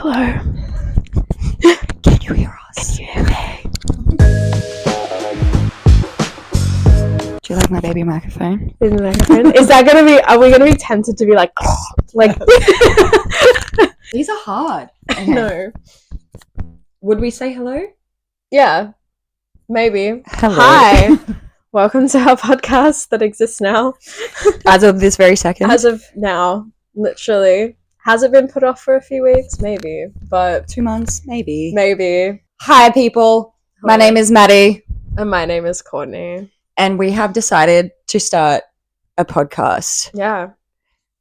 Hello. Can you hear us? Can you hear me? Do you like my baby microphone? In the microphone? Is that gonna be? Are we gonna be tempted to be like? These are hard. Okay. No. Would we say hello? Yeah. Maybe. Hello. Hi. Welcome to our podcast that exists now. As of this very second. As of now, literally. Has it been put off for a few weeks? Maybe. But 2 months, maybe. maybe. Hi, people. My Hello. name is Maddie, And my name is Courtney. and we have decided to start a podcast, Yeah.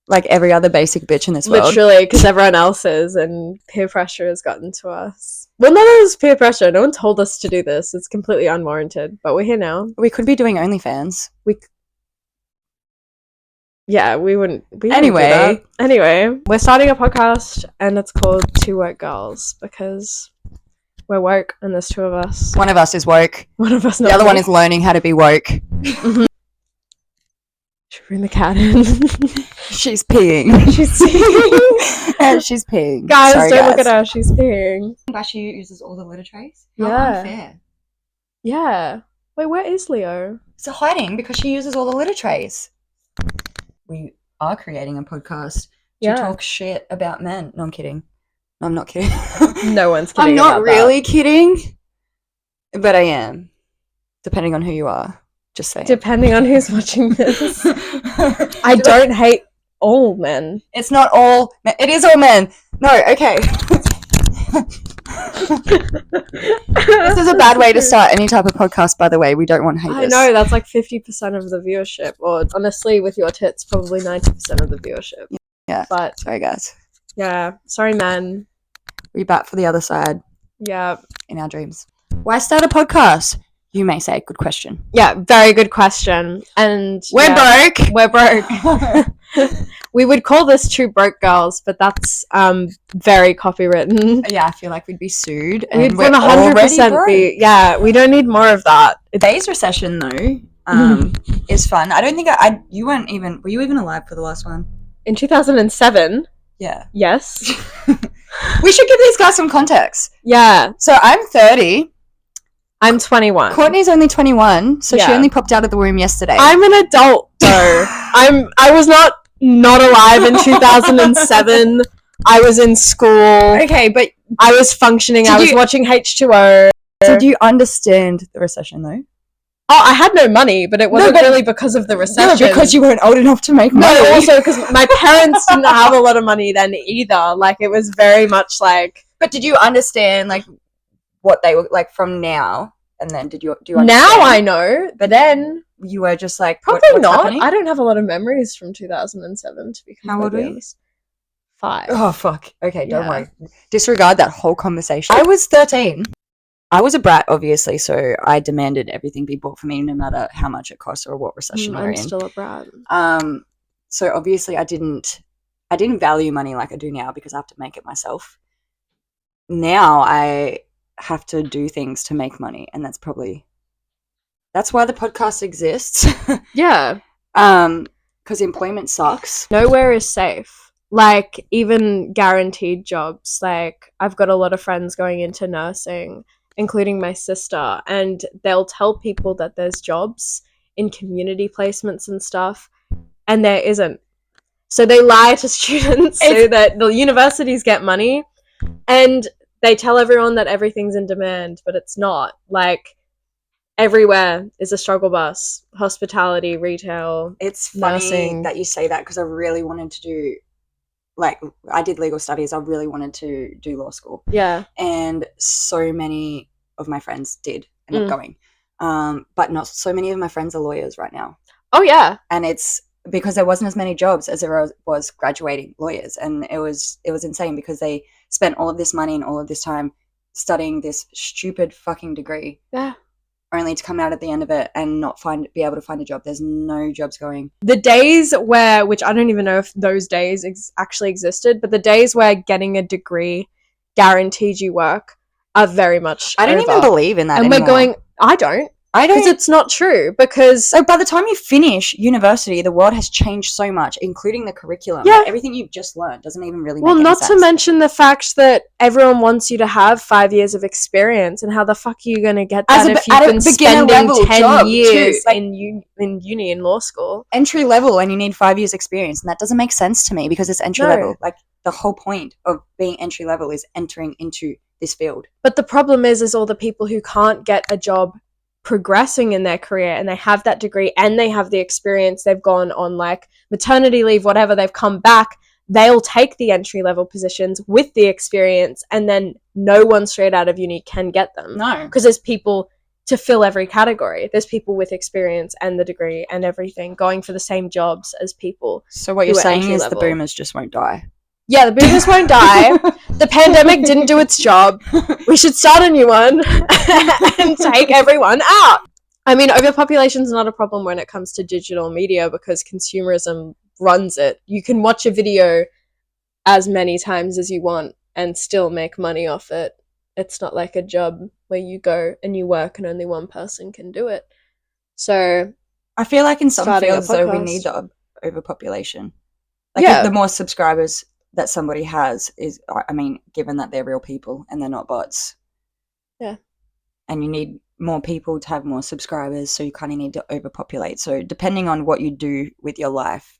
like every other basic bitch in this world. Literally, because everyone else is, and peer pressure has gotten to us. Well, none of this is peer pressure. No one told us to do this. It's completely unwarranted. But we're here now. We could be doing OnlyFans. Yeah, we wouldn't do Anyway. that. Anyway, we're starting a podcast, and it's called Two Woke Girls because we're woke, and there's two of us. One of us is woke. One of us. The other one is learning how to be woke. Should we bring the cat in? She's peeing. She's peeing. Guys, Sorry, don't look at her. She's peeing. She uses all the litter trays. Yeah. Unfair. Yeah. Wait, where is Leo? So hiding because she uses all the litter trays. We are creating a podcast to talk shit about men. No, I'm kidding. No, I'm not kidding. No one's kidding. I'm not about really kidding, but I am. Depending on who you are. Just saying. Depending on who's watching this. I don't hate all men. It's not all men. It is all men. No, okay. This is a bad way to start any type of podcast, by the way. We don't want haters. I know, that's like 50% of the viewership. Or honestly, with your tits, probably 90% of the viewership. Yeah. But Sorry, guys. yeah, sorry, man. We bat for the other side Yeah. in our dreams. Why start a podcast? You may say. Good question. Yeah, very good question. And We're broke. We're broke. We would call this Two Broke Girls, but that's very copywritten. Yeah, I feel like we'd be sued. We'd And we're 100% be. Yeah, we don't need more of that. Today's recession, though, is fun. I don't think you weren't even. Were you even alive for the last one? In 2007, Yeah. yes. We should give these guys some context. Yeah, So I'm 30. I'm 21. Courtney's only 21, so she Yeah. only popped out of the womb yesterday. I'm an adult, though. I was not alive in 2007. I was in school. Okay, but I was functioning. I was watching H2O. did you understand the recession, though? Oh, I had no money, but it wasn't but- really because of the No, recession. because you weren't old enough to make money. No, also because my parents didn't have a lot of money then either. Like, it was very much like... But did you understand, like, what they were, like, from now? And then do you understand? Now I know, but then... You were just like, Probably what's not. happening? I don't have a lot of memories from 2007, to be completely How old were you? honest. 5. Oh, fuck. Okay, don't Yeah. worry. Disregard that whole conversation. I was 13. I was a brat, obviously, so I demanded everything be bought for me no matter how much it costs or what recession we're I'm in. still a brat. So obviously I didn't value money like I do now because I have to make it myself. Now I have to do things to make money, and that's why the podcast exists. Yeah. Because employment sucks. Nowhere is safe. Like, even guaranteed jobs. Like, I've got a lot of friends going into nursing, including my sister, and they'll tell people that there's jobs in community placements and stuff, and there isn't. So they lie to students so that the universities get money, and they tell everyone that everything's in demand, but it's not. Like, everywhere is a struggle bus. Hospitality, retail. It's funny Nursing. that you say that because I really wanted to do, like, I did legal studies. I really wanted to do law school. Yeah. And so many of my friends did end up going. But not so many of my friends are lawyers right now. Oh, yeah. And it's because there wasn't as many jobs as there was graduating lawyers. And it was insane because they spent all of this money and all of this time studying this stupid fucking degree. Yeah. Only to come out at the end of it and not be able to find a job. There's no jobs going. The days where, which I don't even know if those days actually existed, but the days where getting a degree guaranteed you work are very much I don't over. even believe in that And anymore. we're going, I don't. Because it's not true. Because so by the time you finish university, the world has changed so much, including the curriculum. Yeah. Like, everything you've just learned doesn't even really make well, any not sense. to mention the fact that everyone wants you to have 5 years of experience, and how the fuck are you going to get that if you've been spending 10 years like, in uni in law school? Entry level, and you need 5 years experience, and that doesn't make sense to me because it's entry level. Like, the whole point of being entry level is entering into this field. But the problem is all the people who can't get a job progressing in their career, and they have that degree and they have the experience, they've gone on like maternity leave, whatever, they've come back, they'll take the entry level positions with the experience, and then no one straight out of uni can get them. No, because there's people to fill every category. There's people with experience and the degree and everything going for the same jobs as people. So what you're saying is the boomers just won't die. Yeah, the boomers won't die. The pandemic didn't do its job. We should start a new one and take everyone out. I mean, overpopulation is not a problem when it comes to digital media because consumerism runs it. You can watch a video as many times as you want and still make money off it. It's not like a job where you go and you work and only one person can do it. So I feel like in some fields, though, we need the overpopulation. Like, the more subscribers that somebody has is, I mean, given that they're real people and they're not bots. Yeah. And you need more people to have more subscribers, so you kind of need to overpopulate. So depending on what you do with your life,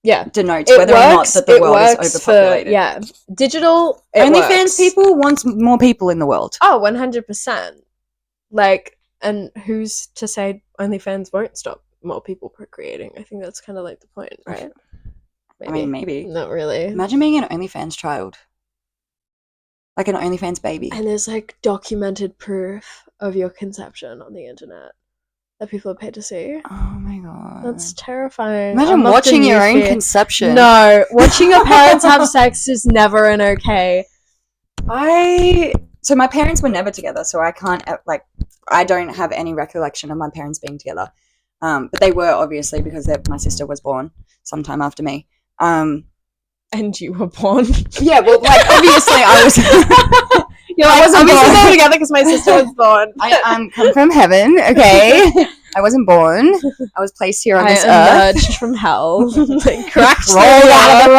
denotes whether or not that the world is overpopulated. Digital, OnlyFans people wants more people in the world. Oh, 100%. Like, and who's to say OnlyFans won't stop more people procreating? I think that's kind of like the point, right? Maybe. I mean, maybe. Not really. Imagine being an OnlyFans child. Like an OnlyFans baby. And there's like documented proof of your conception on the internet that people are paid to see. Oh my god. That's terrifying. Imagine watching your own conception. No, watching your parents have sex is never an okay. So my parents were never together, so I can't, like, I don't have any recollection of my parents being together. But they were, obviously, because my sister was born sometime after me. And you were born. Yeah, well, like, obviously I was. You're like, I wasn't born. They were together because my sister was born. I come from heaven, okay? I wasn't born. I was placed here on this earth. I emerged from hell. Like, cracked rolled out of the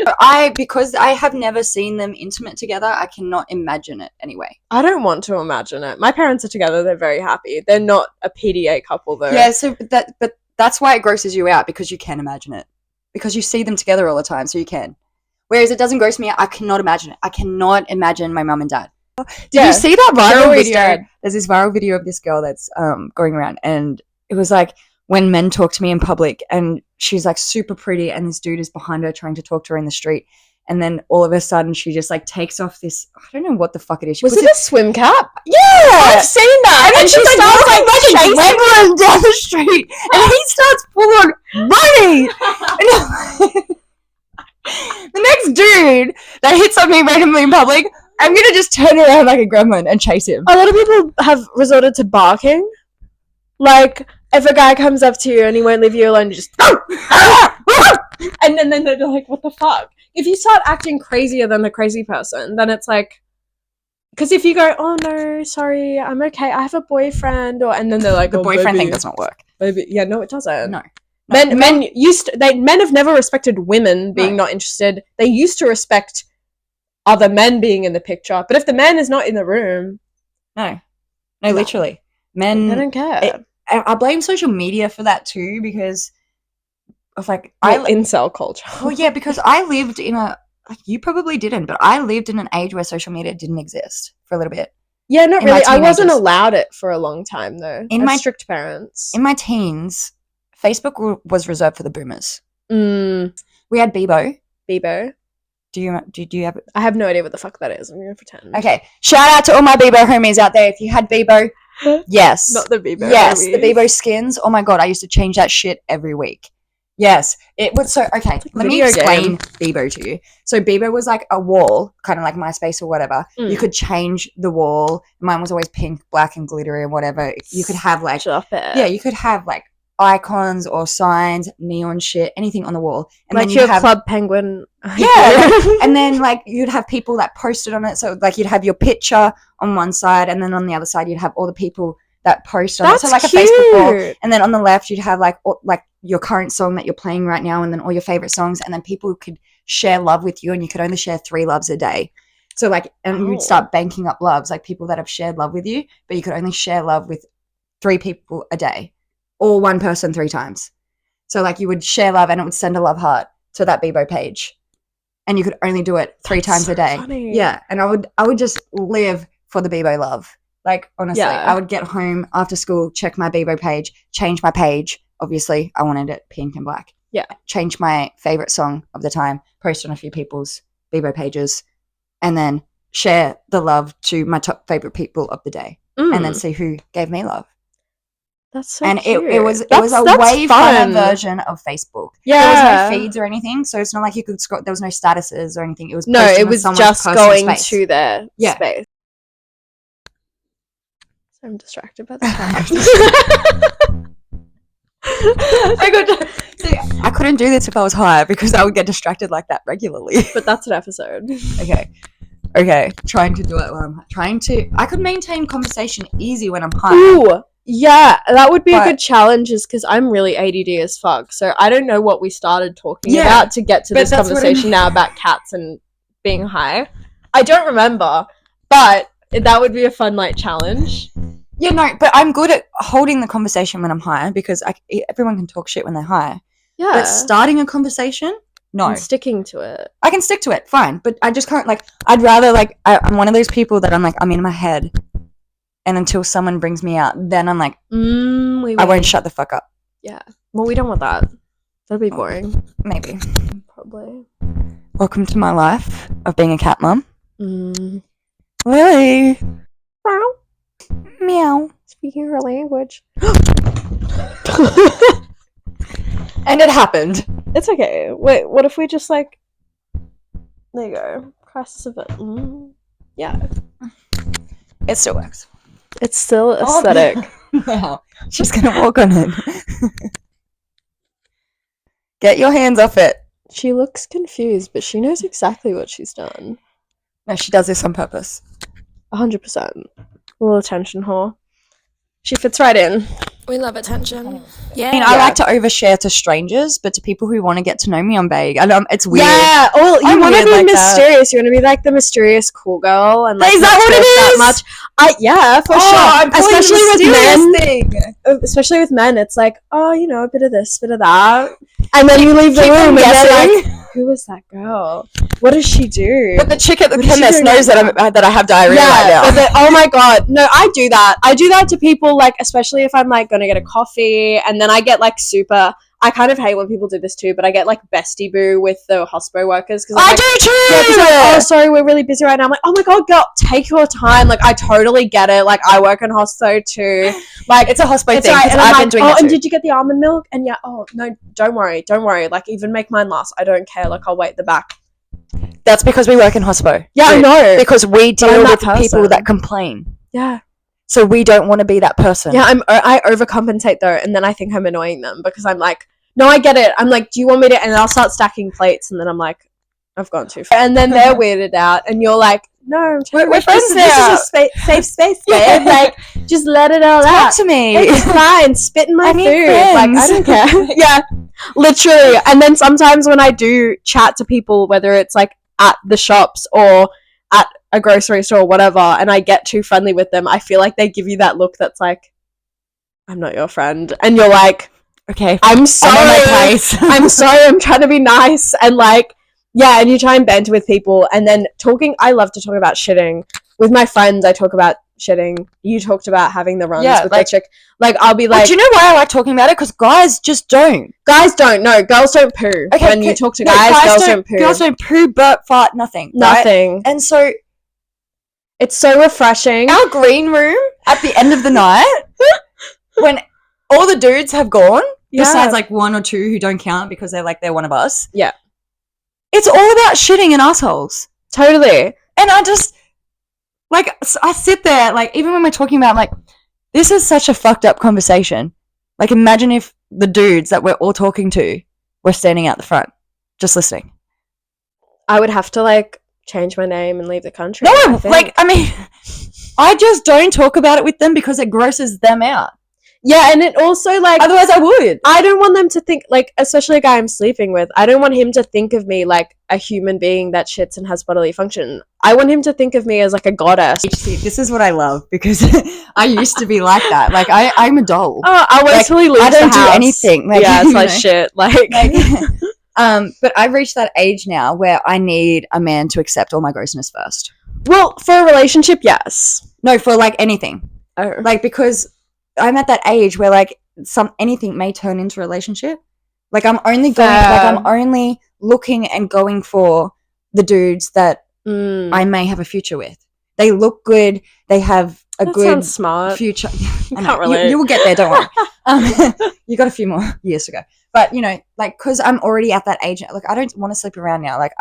rocks. Because I have never seen them intimate together, I cannot imagine it anyway. I don't want to imagine it. My parents are together. They're very happy. They're not a PDA couple, though. Yeah, so but that's why it grosses you out, because you can imagine it. Because you see them together all the time, so you can. Whereas it doesn't gross me out. I cannot imagine it. I cannot imagine my mum and dad. Did you see that viral video? Dead. There's this viral video of this girl that's going around, and it was like, when men talk to me in public, and she's like super pretty, and this dude is behind her trying to talk to her in the street, and then all of a sudden she just like takes off this, I don't know what the fuck it is. Was it a swim cap? Yeah, I've seen that. And then she starts like chasing down the street, and he starts full on running. The next dude that hits on me randomly in public, I'm gonna just turn around like a gremlin and chase him. A lot of people have resorted to barking. Like, if a guy comes up to you and he won't leave you alone, you just and then they're like, what the fuck? If you start acting crazier than the crazy person, then it's like, because if you go, oh no, sorry, I'm okay, I have a boyfriend, and then they're like, the boyfriend thing does not work. Baby. Yeah, no, it doesn't. No. Men have never respected women being not interested. They used to respect other men being in the picture, but if the man is not in the room, no, literally, men. I don't care. I blame social media for that too, because of like incel culture. Oh yeah, because I lived in you probably didn't, but I lived in an age where social media didn't exist for a little bit. Yeah, not really. I wasn't allowed it for a long time though. In my strict parents. In my teens, Facebook was reserved for the boomers. We had Bebo. Do you have it? I have no idea what the fuck that is. I'm gonna pretend. Okay. Shout out to all my Bebo homies out there. If you had Bebo, yes. Not the Bebo. Yes, homies. the Bebo skins. Oh my god, I used to change that shit every week. Yes, it was so okay. Let me explain Bebo to you. So Bebo was like a wall, kind of like MySpace or whatever. You could change the wall. Mine was always pink, black, and glittery and whatever. You could have like you could have like icons or signs, neon shit, anything on the wall. And like then your Club Penguin. Yeah. And then like you'd have people that posted on it. So like you'd have your picture on one side, and then on the other side you'd have all the people that post on it. So like That's a Facebook wall. cute. And then on the left you'd have like your current song that you're playing right now, and then all your favorite songs, and then people could share love with you, and you could only share 3 loves a day. So like, and you'd start banking up loves, like people that have shared love with you, but you could only share love with 3 people a day, or 1 person 3 times. So like you would share love and it would send a love heart to that Bebo page, and you could only do it 3 times a day. Funny. Yeah. And I would just live for the Bebo love. Like honestly, I would get home after school, check my Bebo page, change my page. Obviously I wanted it pink and black. Yeah. Change my favorite song of the time, post on a few people's Bebo pages, and then share the love to my top favorite people of the day, and then see who gave me love. That's so and cute. it was a way fun version of Facebook. Yeah, there was no feeds or anything, so it's not like you could scroll. There was no statuses or anything. It was it was just going space. to their space. So I'm distracted by the I couldn't do this if I was high, because I would get distracted like that regularly. But that's an episode. Okay. Trying to do it while I'm I could maintain conversation easy when I'm high. Ooh, yeah, that would be a good challenge, is because I'm really ADD as fuck. So I don't know what we started talking about to get to this conversation now about cats and being high. I don't remember, but that would be a fun like challenge. Yeah, no, but I'm good at holding the conversation when I'm high, because everyone can talk shit when they're high. Yeah. But starting a conversation, no. And sticking to it. I can stick to it, fine. But I just can't, like, I'd rather, like, I'm one of those people that I'm in my head. And until someone brings me out, then I'm like, I won't shut the fuck up. Yeah. Well, we don't want that. That'd be boring. Maybe. Probably. Welcome to my life of being a cat mum. Lily. Meow. Meow. Speaking her language. And it happened. It's okay. Wait, what if we just like... There you go. Crisis of it. Yeah. It still works. It's still aesthetic. Wow. She's gonna walk on it. Get your hands off it. She looks confused, but she knows exactly what she's done. No, she does this on purpose. 100%. A little attention whore. She fits right in. We love attention. Yeah. I mean, I like to overshare to strangers, but to people who want to get to know me, I'm vague. I know it's weird. Yeah. Well, you want to be like mysterious. You want to be like the mysterious cool girl, and like, is that what it is? That much. Yeah, for sure. Especially with men, it's like, oh, you know, a bit of this, bit of that, and then you leave the room, and they're like, who was that girl? What does she do? But the chick at the chemist knows that I have diarrhea right now. But oh my god, no! I do that. I do that to people, like, especially if I'm like gonna get a coffee, and then I get like super. I kind of hate when people do this too, but I get like bestie boo with the hospo workers, because I do too. Yeah, oh, sorry, we're really busy right now. I'm like, oh my god, girl, take your time. Like, I totally get it. Like, I work in hospo too. Like, it's a hospo thing. Right. And I've been doing it too. And did you get the almond milk? And yeah, oh no, don't worry. Like, even make mine last. I don't care. Like, I'll wait the back. That's because we work in hospo. Yeah, I know. Because we deal with people that complain. Yeah. So we don't want to be that person. Yeah, I overcompensate though, and then I think I'm annoying them, because I'm like, no, I get it. I'm like, do you want me to? And I'll start stacking plates, and then I'm like, I've gone too far. And then they're weirded out, and you're like, no, we're friends now. This is a safe space, babe. Like, just let it all out. Talk to me. It's fine. Spit in my food. Like, I don't care. Yeah, literally. And then sometimes when I do chat to people, whether it's like at the shops or at a grocery store or whatever, and I get too friendly with them, I feel like they give you that look that's like, I'm not your friend. And you're like, okay, I'm sorry. I'm sorry. I'm trying to be nice. And like, yeah, and you try and banter with people, and then I love to talk about shitting. With my friends, I talk about shitting. You talked about having the runs with the chick. Like, I'll be like... Do you know why I like talking about it? Because guys just don't. Guys don't. No, girls don't poo. Okay, when you talk to guys, girls don't poo. Girls don't poo, burp, fart, nothing. Nothing. Right? And so... It's so refreshing. Our green room, at the end of the night, when all the dudes have gone, besides like 1 or 2 who don't count because they're one of us. Yeah. It's all about shitting and assholes. Totally. And I just, like, I sit there, like, even when we're talking about, like, this is such a fucked up conversation. Like, imagine if the dudes that we're all talking to were standing out the front, just listening. I would have to like change my name and leave the country. No, I mean, I just don't talk about it with them because it grosses them out. Yeah, and it also like otherwise I would. I don't want them to think like, especially a guy I'm sleeping with, I don't want him to think of me like a human being that shits and has bodily function. I want him to think of me as like a goddess. See, this is what I love because I used to be like that. Like I'm a doll. Oh, I'll wait till he leaves. I don't the do house. anything. Like, yeah, it's like shit. Like but I've reached that age now where I need a man to accept all my grossness first. Well, for a relationship, yes. No, for like anything. Oh. Like because I'm at that age where like anything may turn into a relationship. Like I'm only looking and going for the dudes that I may have a future with. They look good. They have a that good sounds smart. future. I can't relate. You will get there. Don't worry. You got a few more years to go. But you know, like, because I'm already at that age. Like, I don't want to sleep around now. Like,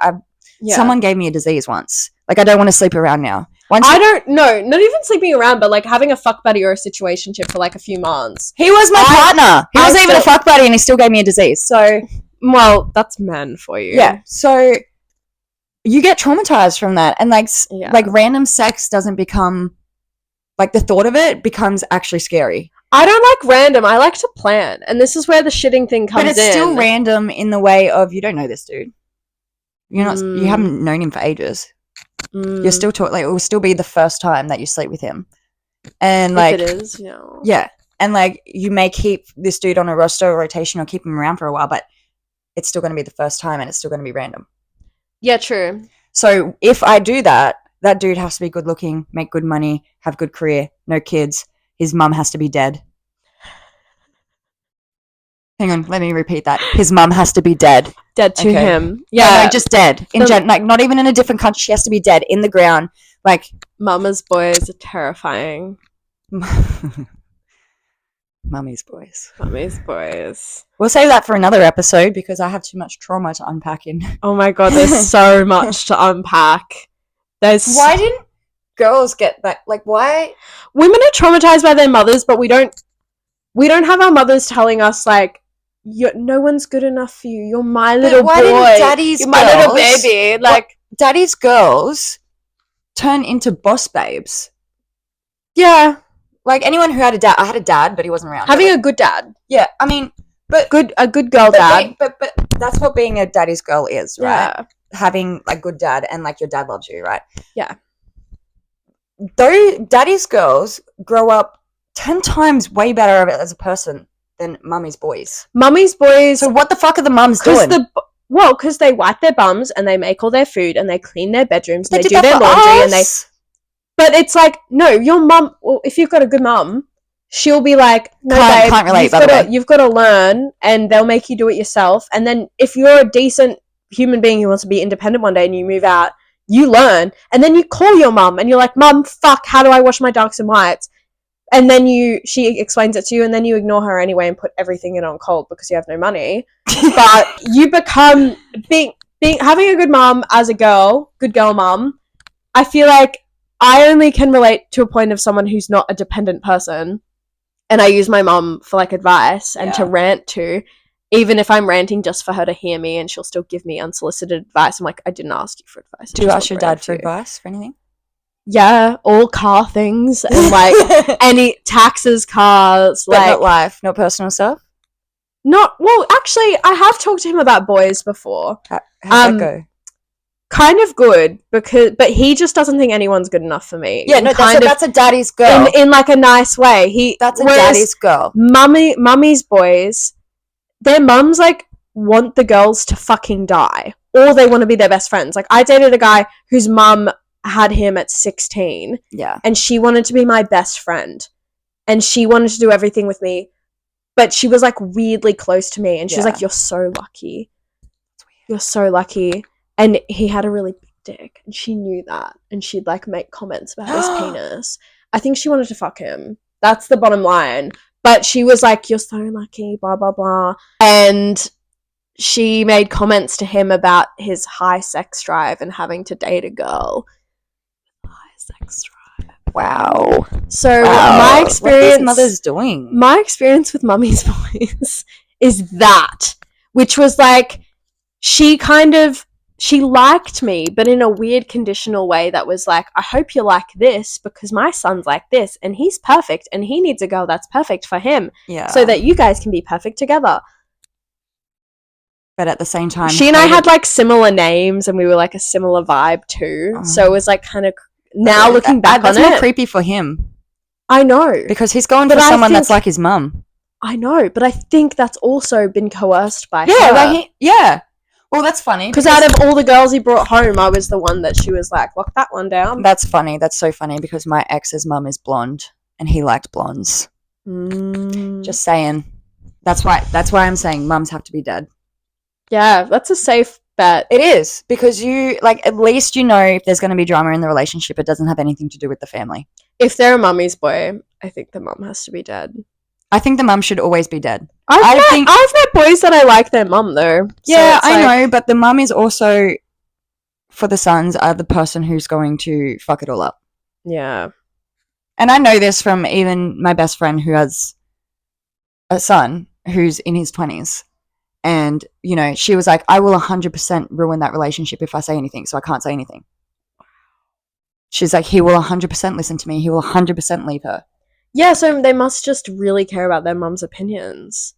someone gave me a disease once. Like, I don't want to sleep around now. Not even sleeping around, but like having a fuck buddy or a situationship for like a few months. He was my partner. He wasn't even a fuck buddy, and he still gave me a disease. So, well, that's men for you. Yeah. So you get traumatized from that, and like random sex doesn't become like the thought of it becomes actually scary. I don't like random. I like to plan, and this is where the shitting thing comes in. But it's still random in the way of you don't know this dude. You haven't known him for ages. You're still like it will still be the first time that you sleep with him, and like if it is, yeah, and like you may keep this dude on a roster or rotation or keep him around for a while, but it's still going to be the first time, and it's still going to be random. Yeah, true. So if I do that dude has to be good looking, make good money, have good career, no kids. His mum has to be dead. Hang on, let me repeat that. His mum has to be dead. Dead to him. Yeah. No, just dead. Like, not even in a different country. She has to be dead in the ground. Like, Mama's boys are terrifying. Mummy's boys. Mummy's boys. We'll save that for another episode because I have too much trauma to unpack in. Oh my god, there's so much to unpack. Why didn't girls get that? Like, why? Women are traumatized by their mothers, but we don't have our mothers telling us like, no one's good enough for you. You're my little boy. You're my little baby. Like, daddy's girls turn into boss babes. Yeah. Like, anyone who had a dad, I had a dad, but he wasn't around. Having a good dad. Yeah, I mean, but a good girl dad. But that's what being a daddy's girl is, right? Yeah. Having a good dad and like your dad loves you, right? Yeah. Though daddy's girls grow up 10 times way better as a person than mummy's boys. Mummy's boys. So what the fuck are the mums doing? Because they wipe their bums and they make all their food and they clean their bedrooms and they do their laundry and they. But it's like, no, your mum. Well, if you've got a good mum, she'll be like, no, babe, can't relate. By the way, you've got to learn, and they'll make you do it yourself. And then if you're a decent human being who wants to be independent one day and you move out, you learn, and then you call your mum and you're like, Mum, fuck, how do I wash my darks and whites? And then she explains it to you, and then you ignore her anyway and put everything in on cold because you have no money. But you become having a good mum as a girl, good girl mum. I feel like I only can relate to a point of someone who's not a dependent person, and I use my mum for like advice and to rant to, even if I'm ranting just for her to hear me, and she'll still give me unsolicited advice. I'm like, I didn't ask you for advice. Do you ask your dad for advice for anything? Yeah, all car things and like any taxes, cars, but not life, not personal stuff. Actually, I have talked to him about boys before. How'd that go? Kind of good but he just doesn't think anyone's good enough for me. Yeah, no, that's a daddy's girl in like a nice way. That's a daddy's girl. Mummy's boys, their mums like want the girls to fucking die, or they want to be their best friends. Like, I dated a guy whose mum had him at 16. Yeah. And she wanted to be my best friend. And she wanted to do everything with me. But she was like weirdly close to me. And she was like, you're so lucky. You're so lucky. And he had a really big dick. And she knew that. And she'd like make comments about his penis. I think she wanted to fuck him. That's the bottom line. But she was like, you're so lucky, blah, blah, blah. And she made comments to him about his high sex drive and having to date a girl. High sex drive. Wow. So Wow. my What are experience, these mothers doing? my experience with Mummy's Boys is that, which was like, she liked me, but in a weird conditional way that was like, I hope you like this because my son's like this and he's perfect and he needs a girl that's perfect for him. Yeah. So that you guys can be perfect together. But at the same time, she and I had like similar names and we were like a similar vibe too. So it was like kind of, now looking back on it, that's more creepy for him. I know. Because he's going for someone that's like his mum. I know, but I think that's also been coerced by her. Yeah. Well, that's funny. Because out of all the girls he brought home, I was the one that she was like, lock that one down. That's funny. That's so funny because my ex's mum is blonde and he liked blondes. Just saying. That's why I'm saying mums have to be dead. Yeah, that's a safe bet. It is, because you, like, at least you know if there's going to be drama in the relationship, it doesn't have anything to do with the family. If they're a mummy's boy, I think the mum has to be dead. I think the mum should always be dead. I've met boys that I like their mum, though. Yeah, I know, but the mum is also, for the sons, are the person who's going to fuck it all up. Yeah. And I know this from even my best friend who has a son who's in his 20s. And, you know, she was like, I will 100% ruin that relationship if I say anything, so I can't say anything. She's like, he will 100% listen to me. He will 100% leave her. Yeah, so they must just really care about their mum's opinions.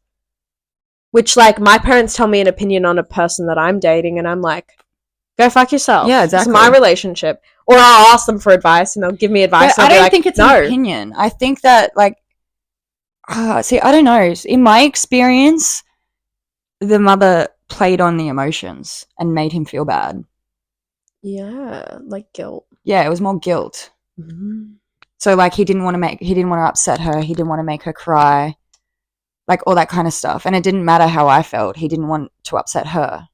Which, like, my parents tell me an opinion on a person that I'm dating, and I'm like, go fuck yourself. Yeah, exactly. It's my relationship. Or I'll ask them for advice, and they'll give me advice. But I don't think it's an opinion. I think that, like, see, I don't know. In my experience, the mother played on the emotions and made him feel bad. Yeah, like guilt. Yeah, it was more guilt. Mm-hmm. So, like, he didn't want to upset her. He didn't want to make her cry. Like, all that kind of stuff. And it didn't matter how I felt. He didn't want to upset her.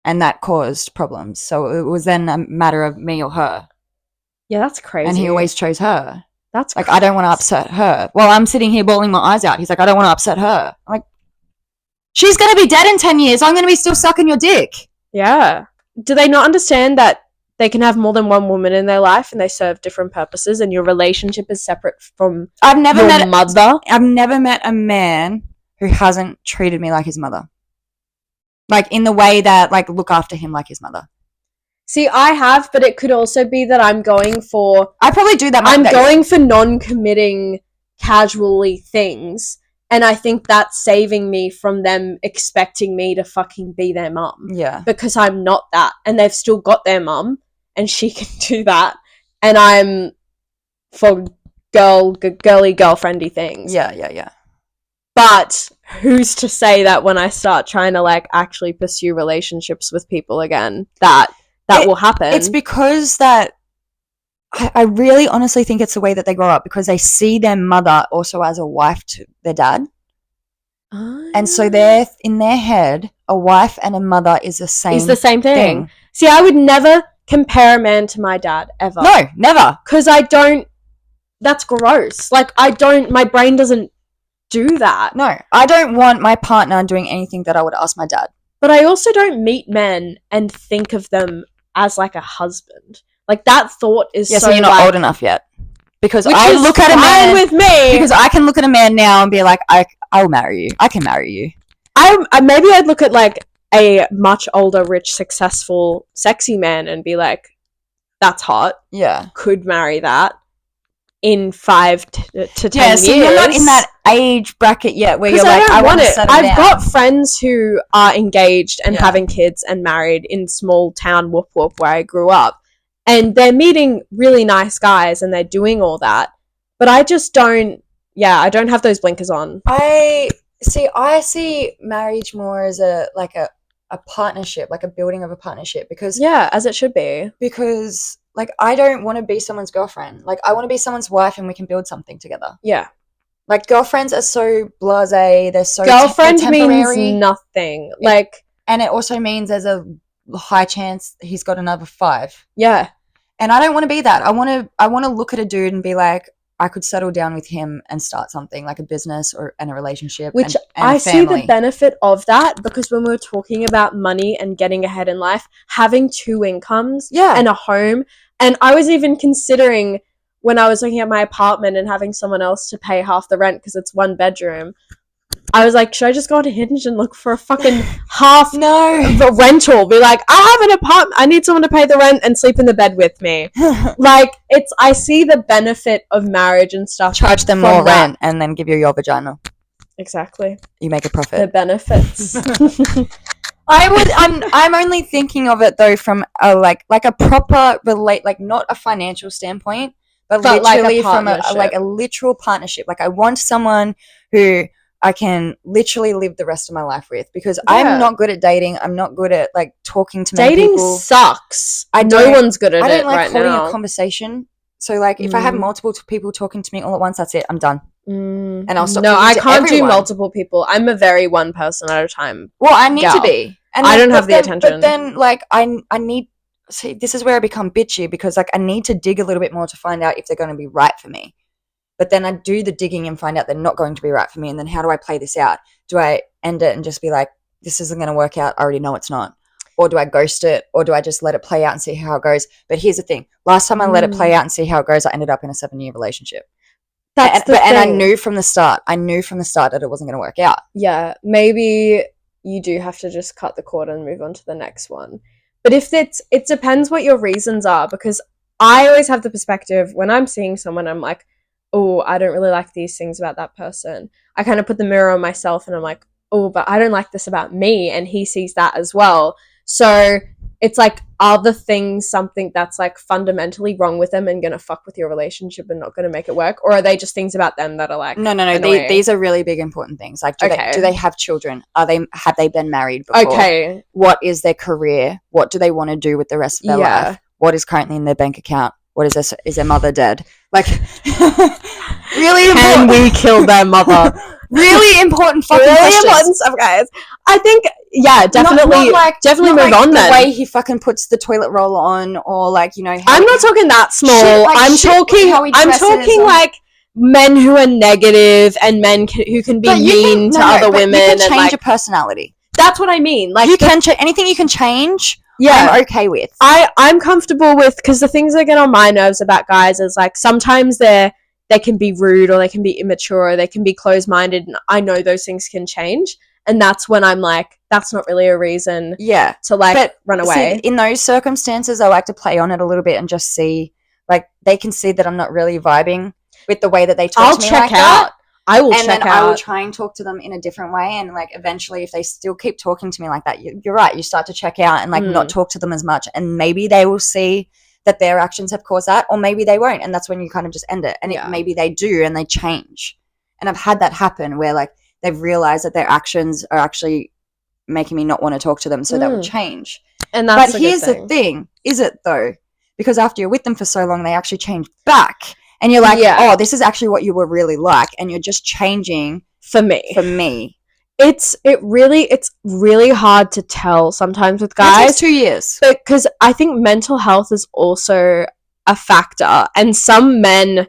And that caused problems. So it was then a matter of me or her. Yeah, that's crazy. And he always chose her. That's like, crazy. I don't want to upset her. Well, I'm sitting here bawling my eyes out. He's like, I don't want to upset her. I'm like, she's going to be dead in 10 years. I'm going to be still sucking your dick. Yeah. Do they not understand that they can have more than one woman in their life and they serve different purposes and your relationship is separate from your mother? I've never met a man who hasn't treated me like his mother. Like, in the way that, like, look after him like his mother. See, I have, but it could also be that I'm going for... I probably do that. I'm going for non-committing, casually things. And I think that's saving me from them expecting me to fucking be their mum. Yeah. Because I'm not that. And they've still got their mum. And she can do that. And I'm for girly girlfriendy things. Yeah. But who's to say that when I start trying to, like, actually pursue relationships with people again, that will happen? It's because that... I really honestly think it's the way that they grow up, because they see their mother also as a wife to their dad. And so they're in their head, a wife and a mother is the same thing. See, I would never compare a man to my dad, ever. No, never. Because I don't... That's gross. Like, my brain doesn't do that. No, I don't want my partner doing anything that I would ask my dad. But I also don't meet men and think of them as, like, a husband. Like, that thought is so... Yeah, so you're not old enough yet. Because I look at a man with me. Because I can look at a man now and be like, I'll marry you. I can marry you. Maybe I'd look at, like, a much older, rich, successful, sexy man and be like, that's hot. Yeah. Could marry that in 5 to 10 years. Yeah, so you're not in that age bracket yet where you're like, I want to settle down. I've got friends who are engaged and having kids and married in small town whoop whoop where I grew up. And they're meeting really nice guys and they're doing all that. But I just don't... Yeah, I don't have those blinkers on. I see marriage more as a partnership, like a building of a partnership. Because... Yeah, as it should be. Because, like, I don't want to be someone's girlfriend. Like, I want to be someone's wife and we can build something together. Yeah. Like, girlfriends are so blasé. They're so Girlfriend means nothing. Like... And it also means there's a high chance he's got another 5. Yeah. And I don't want to be that. I want to look at a dude and be like, I could settle down with him and start something like a business and a relationship. Which and I see the benefit of that, because when we're talking about money and getting ahead in life, having 2 incomes and a home, and I was even considering when I was looking at my apartment and having someone else to pay half the rent because it's 1 bedroom, I was like, should I just go to Hinge and look for a fucking half the rental? Be like, I have an apartment. I need someone to pay the rent and sleep in the bed with me. Like, I see the benefit of marriage and stuff. Charge them more rent and then give you your vagina. Exactly. You make a profit. The benefits. I'm only thinking of it though from a like a proper like not a financial standpoint, but literally from a literal partnership. Like, I want someone who I can literally live the rest of my life with, because I'm not good at dating. I'm not good at like talking to many people. Dating sucks. No one's good at it. I don't like right holding now. a conversation. So like if I have multiple people talking to me all at once, that's it. I'm done. And I'll stop. No, I can't do multiple people. I'm a very one person at a time. Well, I need to be. And I don't have the attention. But then like I need. See, this is where I become bitchy, because like I need to dig a little bit more to find out if they're going to be right for me. But then I do the digging and find out they're not going to be right for me. And then how do I play this out? Do I end it and just be like, this isn't going to work out? I already know it's not. Or do I ghost it? Or do I just let it play out and see how it goes? But here's the thing. Last time I let it play out and see how it goes, I ended up in a 7-year relationship. And I knew from the start. That it wasn't going to work out. Yeah. Maybe you do have to just cut the cord and move on to the next one. But if it depends what your reasons are, because I always have the perspective when I'm seeing someone, I'm like, oh, I don't really like these things about that person. I kind of put the mirror on myself and I'm like, oh, but I don't like this about me. And he sees that as well. So it's like, are the things something that's like fundamentally wrong with them and going to fuck with your relationship and not going to make it work? Or are they just things about them that are like, no. These are really big, important things. Like, do they have children? Have they been married before? Okay. What is their career? What do they want to do with the rest of their life? What is currently in their bank account? What is this? Is their mother dead? Like, really can we kill their mother? Really important fucking questions. Important stuff, guys. I think, definitely move on then. The way he fucking puts the toilet roll on, or like, you know. I'm not talking that small. I'm talking like men who are negative and men who can be mean to other women. You can change your personality. That's what I mean. Like, you can change anything you can change. Yeah, I'm okay with. I'm comfortable with, because the things that get on my nerves about guys is like sometimes they can be rude, or they can be immature, or they can be closed-minded, and I know those things can change, and that's when I'm like, that's not really a reason to like run away. See, in those circumstances, I like to play on it a little bit and just see, like, they can see that I'm not really vibing with the way that they talk to me. I'll check out. I will try and talk to them in a different way, and like eventually if they still keep talking to me like that, you're right, you start to check out and like not talk to them as much, and maybe they will see that their actions have caused that, or maybe they won't, and that's when you kind of just end it. And maybe they do and they change. And I've had that happen where like they've realized that their actions are actually making me not want to talk to them, so that will change. And that's but here's the thing, is it though? Because after you're with them for so long, they actually change back. And you're like, oh, this is actually what you were really like, and you're just changing for me. It's really hard to tell sometimes with guys. It takes 2 years. Because I think mental health is also a factor, and some men,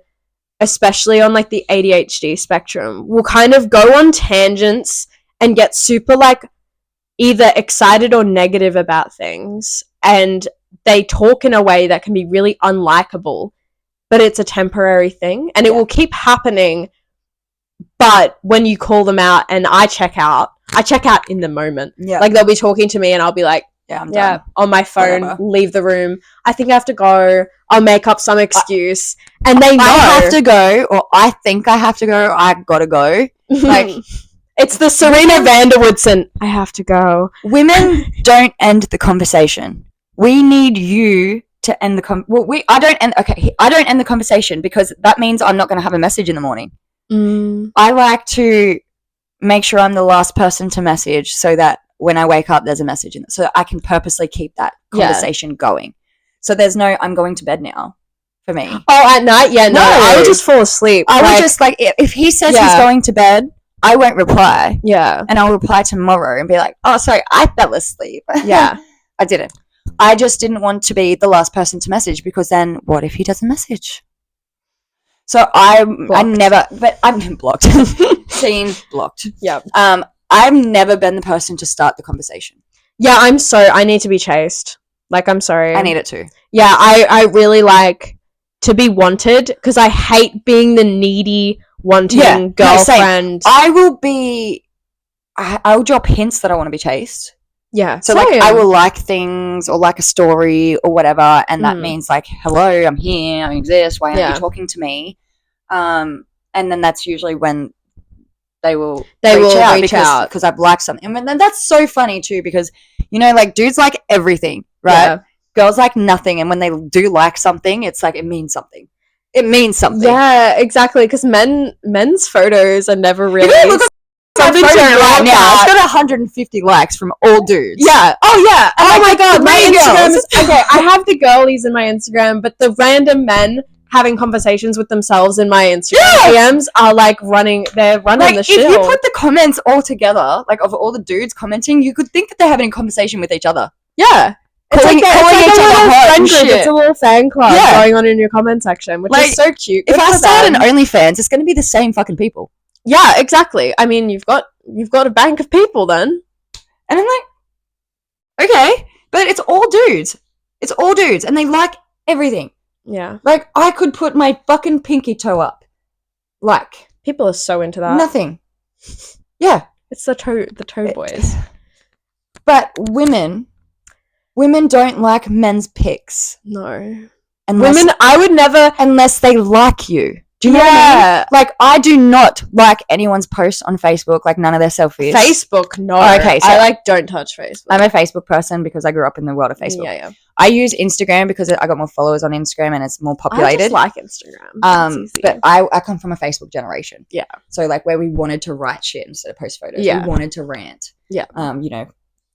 especially on like the ADHD spectrum, will kind of go on tangents and get super like either excited or negative about things, and they talk in a way that can be really unlikable. But it's a temporary thing, and it will keep happening. But when you call them out and I check out in the moment. Yeah. Like, they'll be talking to me and I'll be like, I'm done. On my phone, leave the room. I think I have to go. I'll make up some excuse. And they know. I have to go, or I think I have to go, or I gotta go. Like, it's the Serena Vanderwoodson, I have to go. Women don't end the conversation. We need you to end the I don't end the conversation, because that means I'm not going to have a message in the morning. I like to make sure I'm the last person to message, so that when I wake up there's a message in it, so I can purposely keep that conversation going. So there's no I'm going to bed now for me. Oh, at night? Yeah, no. I would just fall asleep. I would just like, if he says he's going to bed, I won't reply. Yeah. And I'll reply tomorrow and be like, oh, sorry, I fell asleep. Yeah. I didn't. I just didn't want to be the last person to message, because then what if he doesn't message? So I'm been blocked. Seen, blocked. Yeah. I've never been the person to start the conversation. Yeah, I need to be chased. Like, I'm sorry. I need it too. Yeah, I really like, to be wanted, because I hate being the needy wanting girlfriend. I'll drop hints that I want to be chased. Yeah. So like I will like things or like a story or whatever, and that means like, hello, I'm here, I exist, why aren't you talking to me? And then that's usually when they will reach out because I've liked something. And then that's so funny too, because like dudes like everything, right? Yeah. Girls like nothing, and when they do like something, it's like it means something. It means something. Yeah, exactly. Because men's photos are never really something right now. It's got 150 likes from all dudes. Yeah. Oh yeah. And oh my god, my Instagram is okay. I have the girlies in my Instagram, but the random men having conversations with themselves in my Instagram DMs are like running. They're running like, the show. If you put the comments all together, like of all the dudes commenting, you could think that they're having a conversation with each other. Yeah. It's calling each other friend group. It's a little fan club going on in your comment section, which is so cute. If I start an OnlyFans, it's going to be the same fucking people. Yeah, exactly. I mean, you've got a bank of people then. And I'm like, okay, but it's all dudes. It's all dudes, and they like everything. Yeah. Like, I could put my fucking pinky toe up. Like, people are so into that. Nothing. Yeah. It's the toe boys. But women don't like men's pics. No. Women, I would never, unless they like you. Do you know what I mean? Like, I do not like anyone's posts on Facebook, like none of their selfies. Facebook, no. Oh, okay, so I don't touch Facebook. I'm a Facebook person because I grew up in the world of Facebook. Yeah. I use Instagram because I got more followers on Instagram and it's more populated. I just like Instagram. But I come from a Facebook generation. Yeah. So like where we wanted to write shit instead of post photos. Yeah. We wanted to rant. Yeah.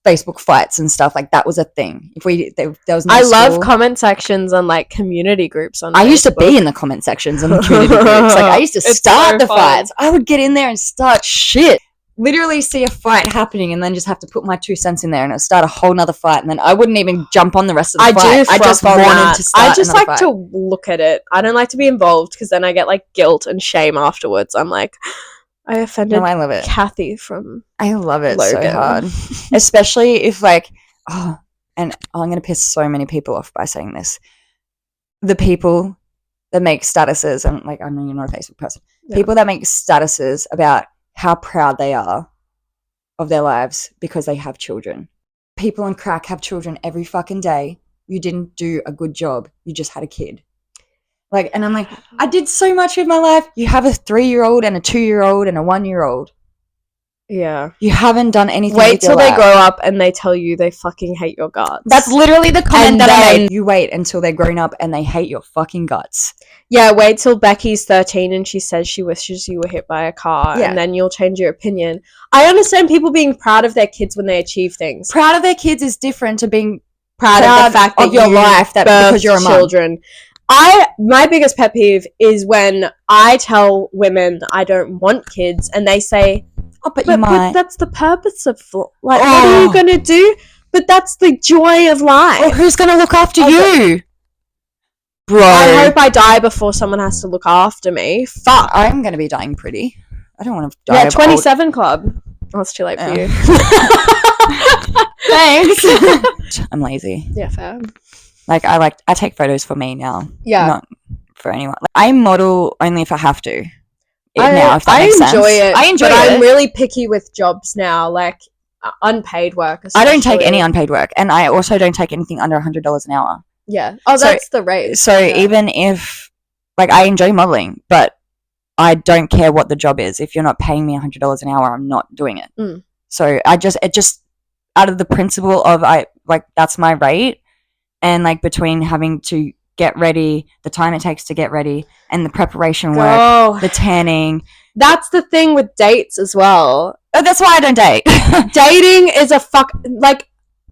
Facebook fights and stuff, like that was a thing. There was no I love comment sections on like community groups on I Facebook. used to be in the comment sections on the community groups. Like I used to start the fights. I would get in there and start shit. Literally see a fight happening and then just have to put my 2 cents in there and it would start a whole nother fight, and then I wouldn't even jump on the rest of the fight. I just wanted to start. I just like to look at it. I don't like to be involved because then I get like guilt and shame afterwards. I'm like, I offended I love it. Kathy from I love it Logan. so hard. Especially if like, I'm going to piss so many people off by saying this. The people that make statuses, and like, I know you're not a Facebook person. Yeah. People that make statuses about how proud they are of their lives because they have children. People on crack have children every fucking day. You didn't do a good job. You just had a kid. Like, and I'm like, I did so much with my life. You have a 3-year-old and a 2-year-old and a 1-year-old. Yeah. You haven't done anything. Wait till they grow up and they tell you they fucking hate your guts. That's literally the comment that I made. You wait until they're grown up and they hate your fucking guts. Yeah, wait till Becky's 13 and she says she wishes you were hit by a car, and then you'll change your opinion. I understand people being proud of their kids when they achieve things. Proud of their kids is different to being proud of the fact that of your life, that because you're a mom. Children. My biggest pet peeve is when I tell women I don't want kids and they say, "Oh, but you might." But that's the purpose of like. What are you gonna do? But that's the joy of life. Well, who's gonna look after you, bro? I hope I die before someone has to look after me. Fuck. I'm gonna be dying pretty. I don't want to die. Yeah, 27 Club. Oh, it's too late for you. Thanks. I'm lazy. Yeah, fair. Like I take photos for me now. Yeah. Not for anyone. Like, I model only if I have to. I enjoy it. I'm really picky with jobs now, like unpaid work. I don't take any unpaid work, and I also don't take anything under $100 an hour. Yeah. Oh, that's the rate. So even if, like, I enjoy modeling, but I don't care what the job is. If you're not paying me $100 an hour, I'm not doing it. Mm. So it just out of the principle of that's my rate. And like between having to get ready, the time it takes to get ready, and the preparation work, the tanning. That's the thing with dates as well. Oh, that's why I don't date. Dating is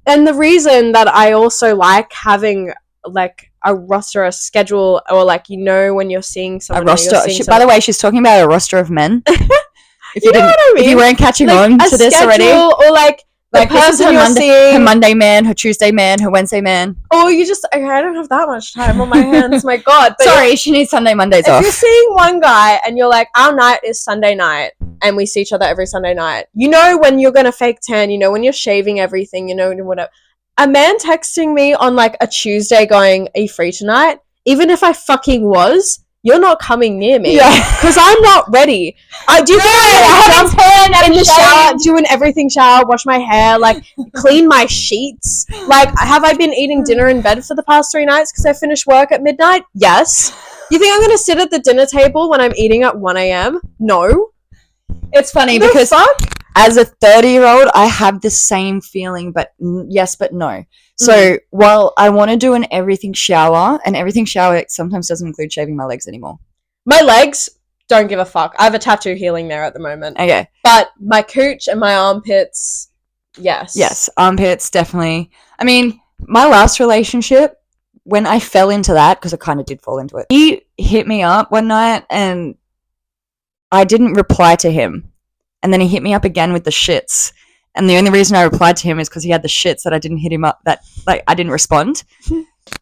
and the reason that I also like having like a roster, a schedule, or like, when you're seeing someone. A roster. By the way, she's talking about a roster of men. If you know what I mean? If you weren't catching on to this already, or like the person you're seeing, her Monday man, her Tuesday man, her Wednesday man. Oh, I don't have that much time on my hands. My God. But sorry, she needs Sunday, Mondays off. If you're seeing one guy and you're like, our night is Sunday night, and we see each other every Sunday night, when you're going to fake tan, when you're shaving everything, whatever. A man texting me on like a Tuesday going, are you free tonight? even if I fucking was, you're not coming near me because Yeah. I'm not ready. Do you think I'm gonna jump in the shower, doing everything, shower, wash my hair, like clean my sheets? Like, have I been eating dinner in bed for the past 3 nights because I finished work at midnight? Yes. You think I'm gonna sit at the dinner table when I'm eating at 1 a.m.? No. It's funny The because fuck? as a 30-year-old, I have the same feeling, but yes, but no. So while I want to do an everything shower, and everything shower sometimes doesn't include shaving my legs anymore. My legs, don't give a fuck. I have a tattoo healing there at the moment. Okay. But my cooch and my armpits, yes. Yes, armpits, definitely. I mean, my last relationship, when I fell into that, because I kind of did fall into it, he hit me up one night and I didn't reply to him. And then he hit me up again with the shits. And the only reason I replied to him is because he had the shits that I didn't hit him up, that like I didn't respond.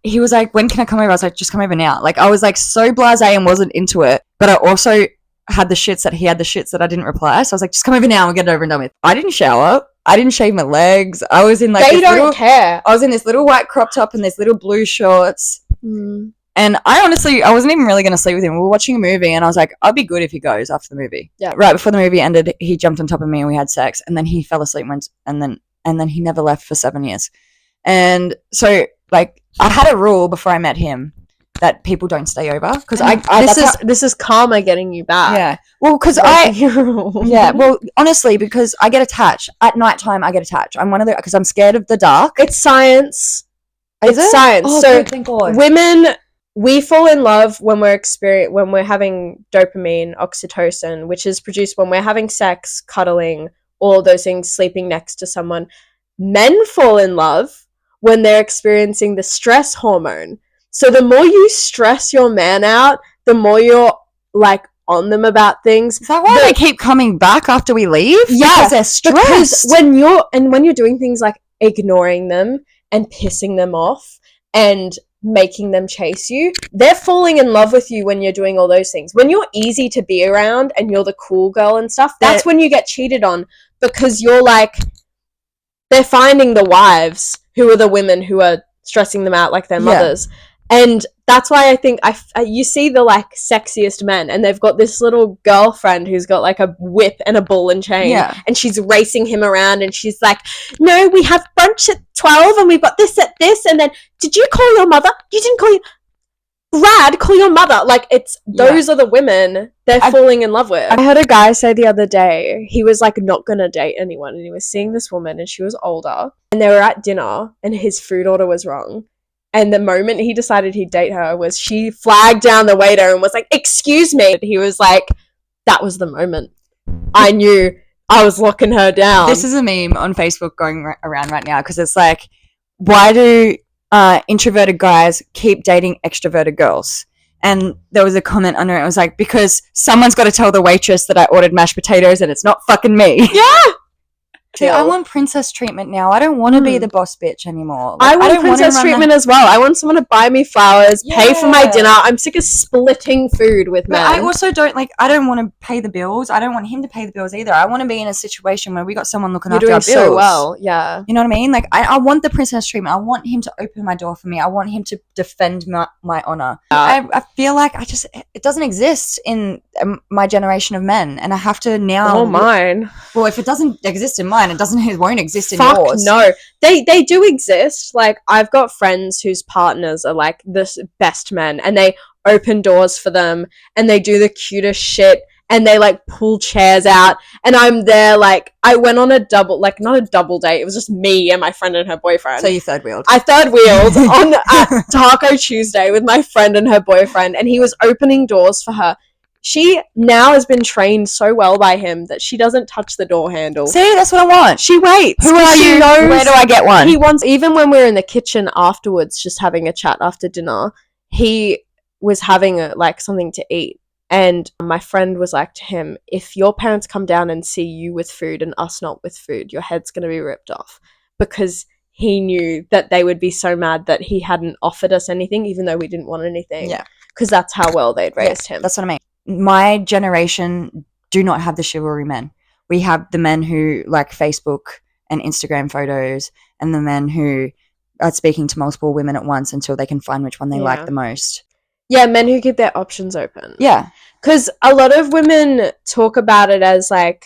He was like, when can I come over? I was like, just come over now. Like, I was like so blasé and wasn't into it. But I also had the shits that he had the shits that I didn't reply. So I was like, just come over now and we'll get it over and done with. I didn't shower. I didn't shave my legs. I was in like They don't care. I was in this little white crop top and this little blue shorts. And I wasn't even really going to sleep with him. We were watching a movie and I was like, I'd be good if he goes after the movie. Yeah. Right before the movie ended, he jumped on top of me and we had sex. And then he fell asleep and then he never left for 7 years. And so, like, I had a rule before I met him that people don't stay over. Because this is karma getting you back. Yeah. Well, because honestly, because I get attached. At nighttime, I get attached. I'm one of the, because I'm scared of the dark. It's science. Is it? Science. Oh, so good, thank God. Women, we fall in love when we're having dopamine, oxytocin, which is produced when we're having sex, cuddling, all those things, sleeping next to someone. Men fall in love when they're experiencing the stress hormone. So the more you stress your man out, the more you're like on them about things. Is that why they keep coming back after we leave? Yeah, because they're stressed. Because when you're doing things like ignoring them and pissing them off and making them chase you, they're falling in love with you when you're doing all those things. When you're easy to be around and you're the cool girl and stuff, that's when you get cheated on, because you're like, they're finding the wives who are the women who are stressing them out like their mothers. And that's why I think you see the like sexiest men and they've got this little girlfriend who's got like a whip and a ball and chain, and she's racing him around and she's like, no, we have brunch at 12 and we've got this at this, and then did you call your mother? You didn't call your Brad, call your mother. Like, it's those are the women they're falling in love with. I heard a guy say the other day, he was like not gonna date anyone and he was seeing this woman and she was older and they were at dinner and his food order was wrong. And the moment he decided he'd date her was she flagged down the waiter and was like, excuse me. He was like, that was the moment. I knew I was locking her down. This is a meme on Facebook going around right now because it's like, why do introverted guys keep dating extroverted girls? And there was a comment under it. It was like, because someone's got to tell the waitress that I ordered mashed potatoes and it's not fucking me. Yeah. See, I want princess treatment now. I don't want to be the boss bitch anymore. Like, I want princess treatment as well. I want someone to buy me flowers, pay for my dinner. I'm sick of splitting food with men. I also don't I don't want to pay the bills. I don't want him to pay the bills either. I want to be in a situation where we got someone looking after our bills. You're doing so well, yeah. You know what I mean? Like, I want the princess treatment. I want him to open my door for me. I want him to defend my honor. I feel like it doesn't exist in my generation of men, and I have to now. Oh, mine. Well, if it doesn't exist in mine, it won't exist in yours. No, they do exist. Like, I've got friends whose partners are like the best men, and they open doors for them, and they do the cutest shit, and they like pull chairs out, and I'm there. Like, I went on a not a double date. It was just me and my friend and her boyfriend. So you third wheeled? I third wheeled on Taco Tuesday with my friend and her boyfriend, and he was opening doors for her. She now has been trained so well by him that she doesn't touch the door handle. See, that's what I want. She waits. Who are you? Where do I get one? He wants, even when we were in the kitchen afterwards, just having a chat after dinner, he was having something to eat. And my friend was like to him, if your parents come down and see you with food and us not with food, your head's going to be ripped off. Because he knew that they would be so mad that he hadn't offered us anything, even though we didn't want anything. Yeah. Because that's how well they'd raised him. That's what I mean. My generation do not have the chivalry men. We have the men who like Facebook and Instagram photos, and the men who are speaking to multiple women at once until they can find which one they like the most. Yeah, men who keep their options open. Yeah. Because a lot of women talk about it as like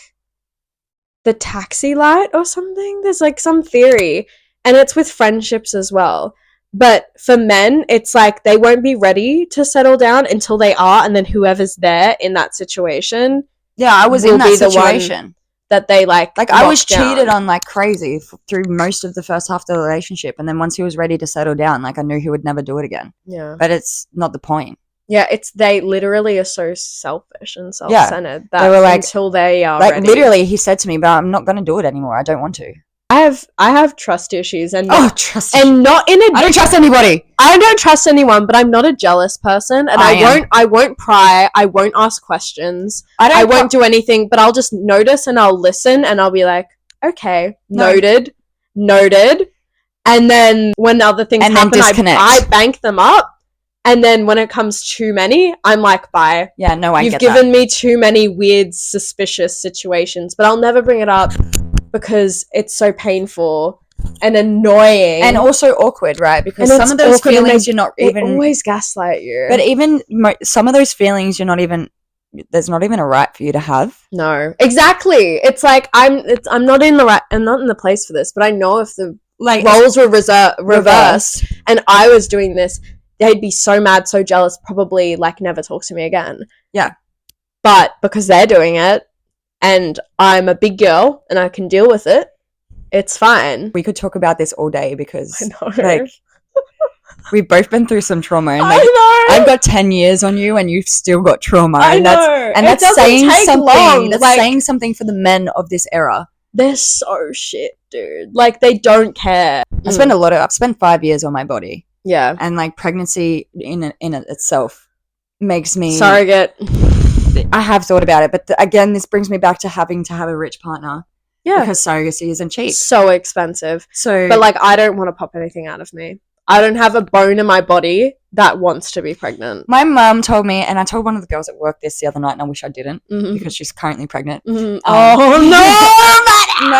the taxi light or something. There's like some theory, and it's with friendships as well. But for men, it's like they won't be ready to settle down until they are, and then whoever's there in that situation, Yeah, I was in will that be the one situation. that they like I was lock cheated down. on like crazy through most of the first half of the relationship, and then once he was ready to settle down, like I knew he would never do it again. Yeah. But it's not the point. Yeah, it's they literally are so selfish and Yeah. self-centered that They were like- until they are Like ready. literally, he said to me, "But I'm not going to do it anymore. I don't want to." I have trust issues and Oh, trust. and not in a I don't trust anybody. I don't trust anyone, but I'm not a jealous person, and I am. I won't pry, I won't ask questions, I I don't. won't do anything, but I'll just notice and I'll listen and I'll be like, okay, No. noted, and then when other things And then happen, disconnect. I bank them up, and then when it comes too many, I'm like, bye. Yeah, no, I You've get given me too many weird, suspicious situations, but I'll never bring it up because it's so painful and annoying. that. And also awkward, right? Because And some it's of those awkward and feelings you're not they even. always gaslight you. But even some of those feelings you're not even. There's not even a right for you to have. No, exactly. It's like I'm not in the place for this. But I know if the Like roles were reversed and I was doing this, they'd be so mad, so jealous, probably like never talk to me again. Yeah. But because they're doing it, and I'm a big girl and I can deal with it, it's fine. We could talk about this all day because I know. like we've both been through some trauma, and I like know. I've got 10 years on you, and you've still got trauma. I and know. that's It doesn't saying take something. long. That's Like, saying something for the men of this era. they're so shit, dude. Like they don't care. I've spent 5 years on my body, Yeah. and like pregnancy in it itself makes me Surrogate. I have thought about it, but again, this brings me back to having to have a rich partner. Yeah. Because surrogacy isn't cheap. So expensive. So, But like I don't want to pop anything out of me. I don't have a bone in my body that wants to be pregnant. my mum told me, and I told one of the girls at work this the other night, and I wish I didn't Mhm. because she's currently pregnant. Mhm. Oh no!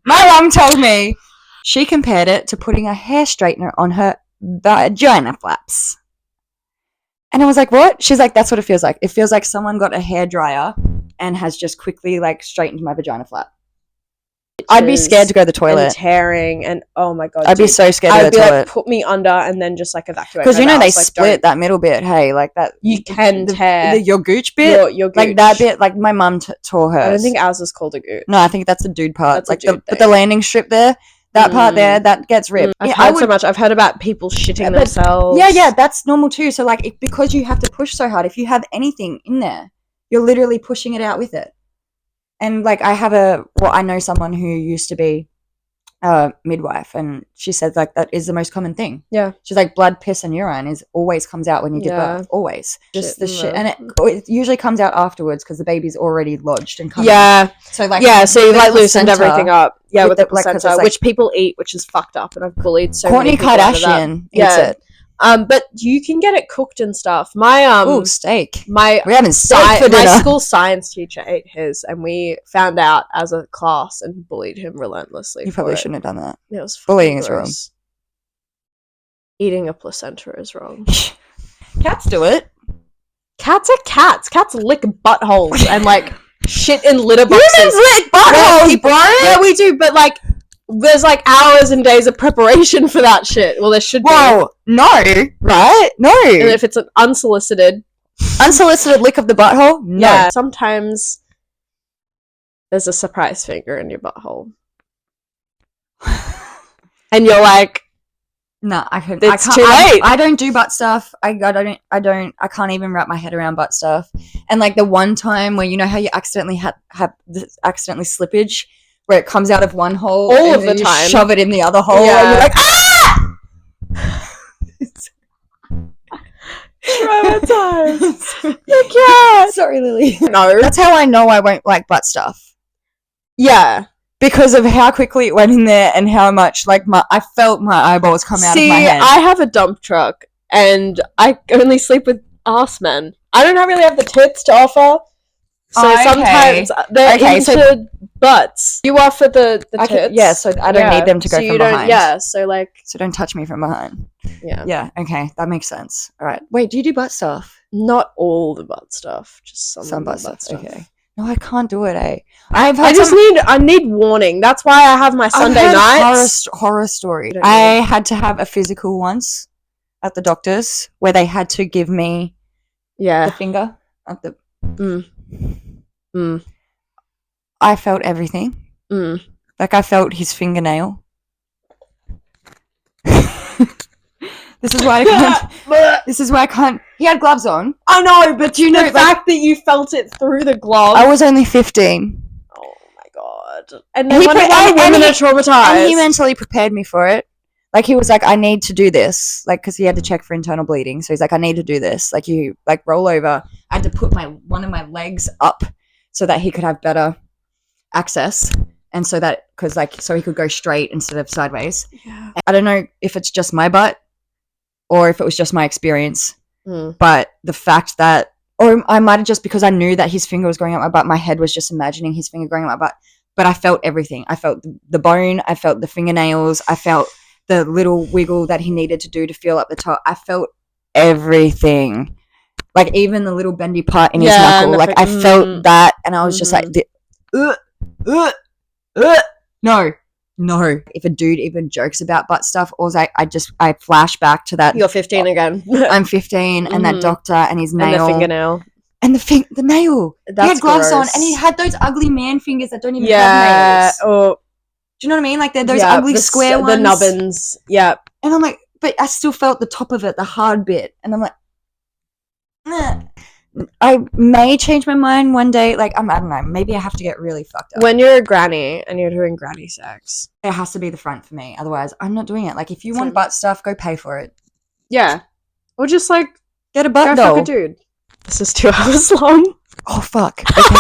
My mum told me she compared it to putting a hair straightener on her vagina flaps. And I was like, what? She's like, that's what it feels like. It feels like someone got a hairdryer and has just quickly like straightened my vagina flap. I'd be scared to go to the And toilet. tearing and oh my god. I'd be dude. so scared to I'd go to be the like, toilet. put me under and then just like evacuate. Because my you know they bowels. Like, split that middle bit, hey, like that. You can tear your gooch bit, your like that gooch. bit. Like my mum tore hers. I don't think ours is called a gooch. No, I think that's the dude part. That's a like dude but thing. the landing strip there, that part there, that gets ripped. I've Yeah, heard so much. I've heard about people shitting But- themselves. Yeah, that's normal too. So like, because you have to push so hard, if you have anything in there, you're literally pushing it out with it. And like, I know someone who used to be a midwife, and she said like that is the most common thing. Yeah. She's like, blood, piss, and urine always comes out when you give Yeah. birth. Always, just Shit the in shit, the- and it usually comes out afterwards because the baby's already lodged and coming. Yeah. So like, Yeah, so with you the like loosened placenta- everything up. Yeah, with with the the- like, 'cause placenta, it's, like- which people eat, which is fucked up, and I've bullied so Kourtney many people out of that. Kardashian eats Yeah. it. But you can get it cooked and stuff. My Ooh, steak. my We're having steak for my dinner. school science teacher ate his, and we found out as a class and bullied him relentlessly. You for probably it. shouldn't have done that. It was Bullying fucking is wrong. gross. Eating a placenta is wrong. Cats do it. Cats are cats. Cats lick buttholes and like shit in litter boxes. Humans lick Well, buttholes, people- bro. Yeah, we do, but like, there's like hours and days of preparation for that shit. Well, there should be. Whoa, no, right? No. And if it's an unsolicited, Unsolicited lick of the butthole? No. yeah, sometimes there's a surprise finger in your butthole, and you're like, No, I can't. It's I can't, too late. I don't do butt stuff. I can't even wrap my head around butt stuff. And like the one time where you know how you accidentally have accidentally slippage where it comes out of one hole All and of then the you time. shove it in the other hole Yeah. and you're like, ah! traumatized. The cat. Sorry, Lily. No. That's how I know I won't like butt stuff. Yeah. Because of how quickly it went in there and how much like I felt my eyeballs come out of my head. I have a dump truck, and I only sleep with arse men. I don't really have the tits to offer. So Okay. sometimes they're Okay, into so- butts. You offer the tits. Yeah, so I don't need them to go so from you don't, behind. Yeah, so like, So don't touch me from behind. Yeah. Yeah, okay, that makes sense. All right. Wait, do you do butt stuff? Not all the butt stuff, just Some of butt the stuff. Okay. No, I can't do it, eh? I've had I need warning. That's why I have my Sunday I've heard nights. horror story. don't I know. had to have a physical once at the doctor's where they had to give me the Yeah. finger at the. Mm. I felt everything. Like I felt his fingernail. This is why I can't. This is why I can't. He had gloves on. I know, but you know, the fact that you felt it through the glove. I was only 15. Oh my god! And no He wonder pre- why and women he- are traumatized. And he mentally prepared me for it. Like he was like, I need to do this. Like, because he had to check for internal bleeding. So he's like, I need to do this. Like you, like roll over. I had to put one of my legs up so that he could have better access. And so that, because like, so he could go straight instead of sideways. Yeah. I don't know if it's just my butt or if it was just my experience. But the fact that, or I might have just because I knew that his finger was going up my butt, my head was just imagining his finger going up my butt. But I felt everything. I felt the bone. I felt the fingernails. I felt the little wiggle that he needed to do to feel up the top. I felt everything. Like even the little bendy part in his knuckle. Like I felt that and I was just like, no. If a dude even jokes about butt stuff, or I flash back to that. You're 15 again. I'm 15 and that doctor and his nail. And the fingernail. And the nail. That's he had gloves on gross. and he had those ugly man fingers that don't even have nails. Oh, do you know what I mean? Like they're those ugly square ones. The nubbins. Yeah. And I'm like, but I still felt the top of it, the hard bit. And I'm like, nah. I may change my mind one day. Like, I don't know. Maybe I have to get really fucked up. When you're a granny and you're doing granny sex. It has to be the front for me. Otherwise, I'm not doing it. Like, if you want butt stuff, go pay for it. Yeah. Or just, like, get a butt go doll. fuck a dude. This is 2 hours long. Oh, fuck. Okay.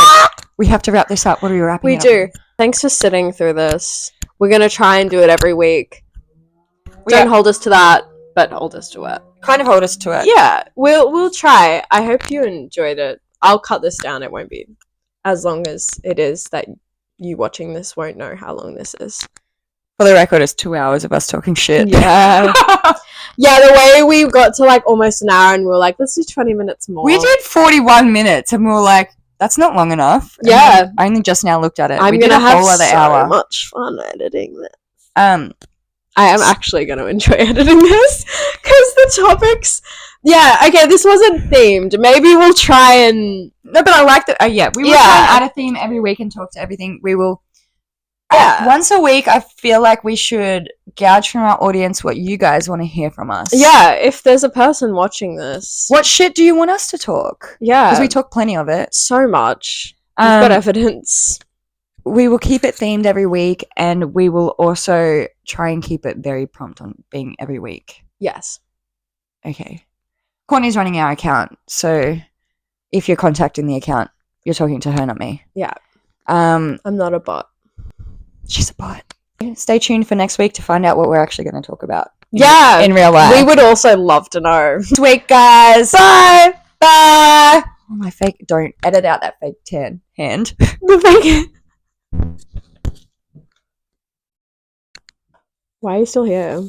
We have to wrap this up. What are we wrapping it up? We do. Thanks for sitting through this. We're going to try and do it every week. Don't hold us to that, but hold us to it. Kind of hold us to it. Yeah, we'll try. I hope you enjoyed it. I'll cut this down. It won't be as long as it is that you watching this won't know how long this is. For the record, it's 2 hours of us talking shit. Yeah. Yeah, the way we got to like almost an hour and we were like, let's do 20 minutes more. We did 41 minutes and we were like, that's not long enough. And yeah. I only just now looked at it. I'm going to have so much fun editing this. I am actually going to enjoy editing this because the topics. Yeah, okay, this wasn't themed. Maybe we'll try and. No, but I like that. We will try and add a theme every week and talk to everything. We will. Once a week, I feel like we should gouge from our audience what you guys want to hear from us. Yeah, if there's a person watching this. What shit do you want us to talk? Yeah. Because we talk plenty of it. So much. We've got evidence. We will keep it themed every week, and we will also try and keep it very prompt on being every week. Yes. Okay. Courtney's running our account, so if you're contacting the account, you're talking to her, not me. Yeah. I'm not a bot. She's a bot. Stay tuned for next week to find out what we're actually going to talk about. In real life. We would also love to know. Next week, guys. Bye. Bye. Oh, my fake. Don't edit out that fake tan hand. The fake. Why are you still here?